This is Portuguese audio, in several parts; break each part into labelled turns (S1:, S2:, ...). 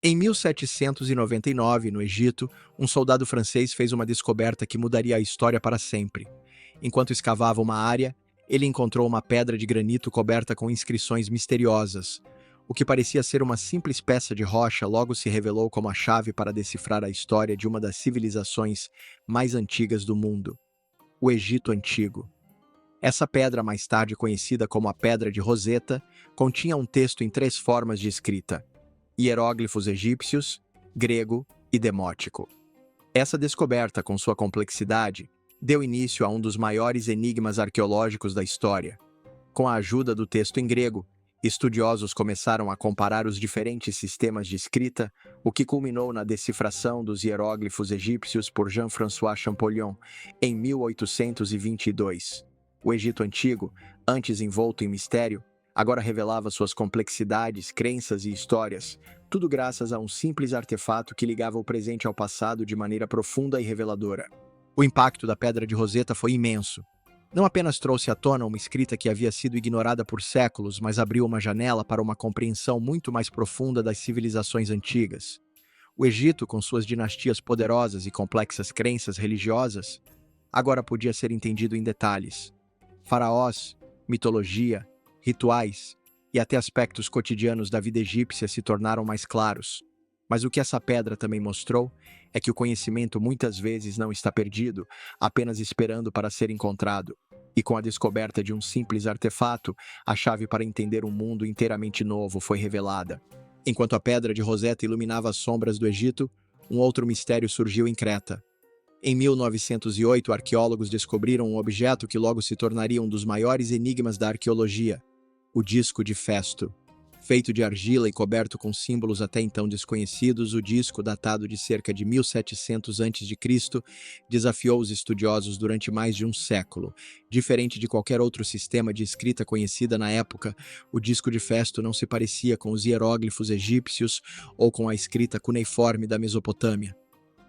S1: Em 1799, no Egito, um soldado francês fez uma descoberta que mudaria a história para sempre. Enquanto escavava uma área, ele encontrou uma pedra de granito coberta com inscrições misteriosas. O que parecia ser uma simples peça de rocha logo se revelou como a chave para decifrar a história de uma das civilizações mais antigas do mundo, o Egito Antigo. Essa pedra, mais tarde conhecida como a Pedra de Roseta, continha um texto em três formas de escrita: hieróglifos egípcios, grego e demótico. Essa descoberta, com sua complexidade, deu início a um dos maiores enigmas arqueológicos da história. Com a ajuda do texto em grego, estudiosos começaram a comparar os diferentes sistemas de escrita, o que culminou na decifração dos hieróglifos egípcios por Jean-François Champollion em 1822. O Egito Antigo, antes envolto em mistério, agora revelava suas complexidades, crenças e histórias, tudo graças a um simples artefato que ligava o presente ao passado de maneira profunda e reveladora. O impacto da Pedra de Roseta foi imenso. Não apenas trouxe à tona uma escrita que havia sido ignorada por séculos, mas abriu uma janela para uma compreensão muito mais profunda das civilizações antigas. O Egito, com suas dinastias poderosas e complexas crenças religiosas, agora podia ser entendido em detalhes. Faraós, mitologia, rituais e até aspectos cotidianos da vida egípcia se tornaram mais claros. Mas o que essa pedra também mostrou é que o conhecimento muitas vezes não está perdido, apenas esperando para ser encontrado. E com a descoberta de um simples artefato, a chave para entender um mundo inteiramente novo foi revelada. Enquanto a Pedra de Roseta iluminava as sombras do Egito, um outro mistério surgiu em Creta. Em 1908, arqueólogos descobriram um objeto que logo se tornaria um dos maiores enigmas da arqueologia: o disco de Festo. Feito de argila e coberto com símbolos até então desconhecidos, o disco, datado de cerca de 1700 a.C., desafiou os estudiosos durante mais de um século. Diferente de qualquer outro sistema de escrita conhecida na época, o disco de Festo não se parecia com os hieróglifos egípcios ou com a escrita cuneiforme da Mesopotâmia.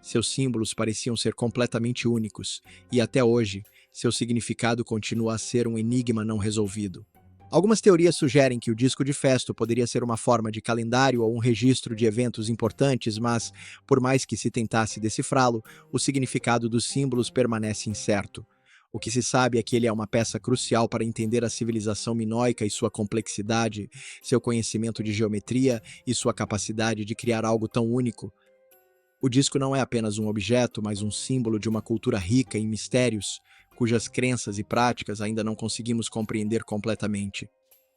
S1: Seus símbolos pareciam ser completamente únicos, e até hoje, seu significado continua a ser um enigma não resolvido. Algumas teorias sugerem que o disco de Festo poderia ser uma forma de calendário ou um registro de eventos importantes, mas, por mais que se tentasse decifrá-lo, o significado dos símbolos permanece incerto. O que se sabe é que ele é uma peça crucial para entender a civilização minoica e sua complexidade, seu conhecimento de geometria e sua capacidade de criar algo tão único. O disco não é apenas um objeto, mas um símbolo de uma cultura rica em mistérios, cujas crenças e práticas ainda não conseguimos compreender completamente.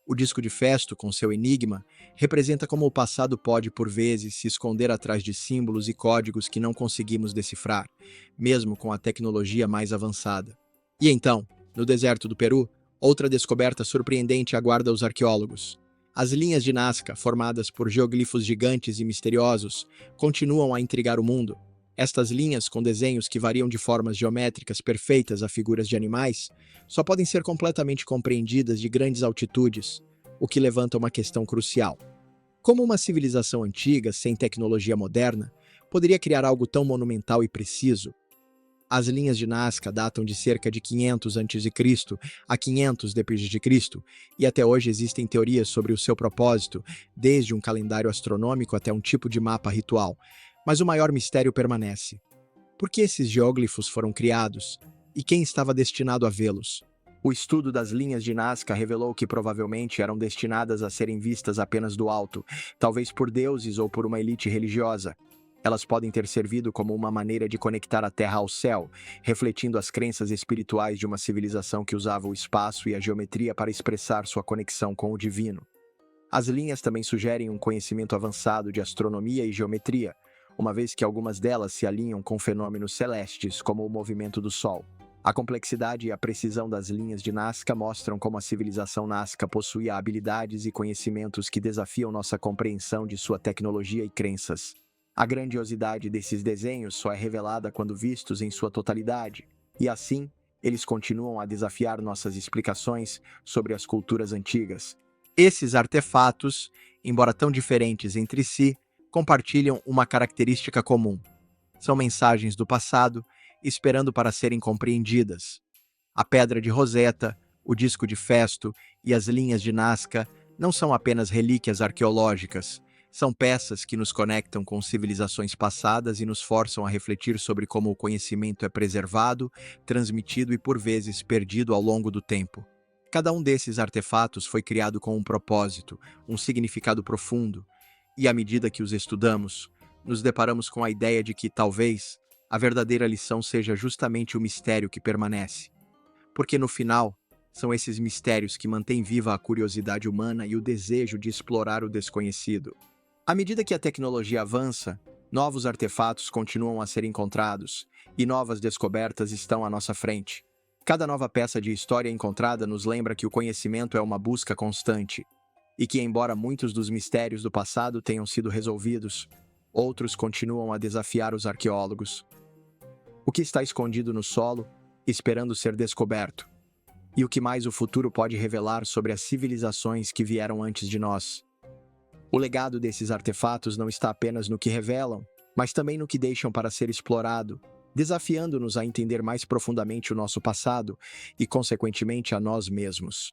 S1: O disco de Festo, com seu enigma, representa como o passado pode, por vezes, se esconder atrás de símbolos e códigos que não conseguimos decifrar, mesmo com a tecnologia mais avançada. E então, no deserto do Peru, outra descoberta surpreendente aguarda os arqueólogos. As linhas de Nazca, formadas por geoglifos gigantes e misteriosos, continuam a intrigar o mundo. Estas linhas, com desenhos que variam de formas geométricas perfeitas a figuras de animais, só podem ser completamente compreendidas de grandes altitudes, o que levanta uma questão crucial. Como uma civilização antiga, sem tecnologia moderna, poderia criar algo tão monumental e preciso? As linhas de Nazca datam de cerca de 500 a.C. a 500 d.C., e até hoje existem teorias sobre o seu propósito, desde um calendário astronômico até um tipo de mapa ritual. Mas o maior mistério permanece. Por que esses geóglifos foram criados? E quem estava destinado a vê-los? O estudo das linhas de Nazca revelou que provavelmente eram destinadas a serem vistas apenas do alto, talvez por deuses ou por uma elite religiosa. Elas podem ter servido como uma maneira de conectar a Terra ao céu, refletindo as crenças espirituais de uma civilização que usava o espaço e a geometria para expressar sua conexão com o divino. As linhas também sugerem um conhecimento avançado de astronomia e geometria, uma vez que algumas delas se alinham com fenômenos celestes, como o movimento do Sol. A complexidade e a precisão das linhas de Nazca mostram como a civilização Nazca possuía habilidades e conhecimentos que desafiam nossa compreensão de sua tecnologia e crenças. A grandiosidade desses desenhos só é revelada quando vistos em sua totalidade, e assim, eles continuam a desafiar nossas explicações sobre as culturas antigas. Esses artefatos, embora tão diferentes entre si, compartilham uma característica comum. São mensagens do passado, esperando para serem compreendidas. A Pedra de Roseta, o disco de Festo e as linhas de Nazca não são apenas relíquias arqueológicas, São peças que nos conectam com civilizações passadas e nos forçam a refletir sobre como o conhecimento é preservado, transmitido e, por vezes, perdido ao longo do tempo. Cada um desses artefatos foi criado com um propósito, um significado profundo, e à medida que os estudamos, nos deparamos com a ideia de que, talvez, a verdadeira lição seja justamente o mistério que permanece. Porque, no final, são esses mistérios que mantêm viva a curiosidade humana e o desejo de explorar o desconhecido. À medida que a tecnologia avança, novos artefatos continuam a ser encontrados e novas descobertas estão à nossa frente. Cada nova peça de história encontrada nos lembra que o conhecimento é uma busca constante e que, embora muitos dos mistérios do passado tenham sido resolvidos, outros continuam a desafiar os arqueólogos. O que está escondido no solo, esperando ser descoberto? E o que mais o futuro pode revelar sobre as civilizações que vieram antes de nós? O legado desses artefatos não está apenas no que revelam, mas também no que deixam para ser explorado, desafiando-nos a entender mais profundamente o nosso passado e, consequentemente, a nós mesmos.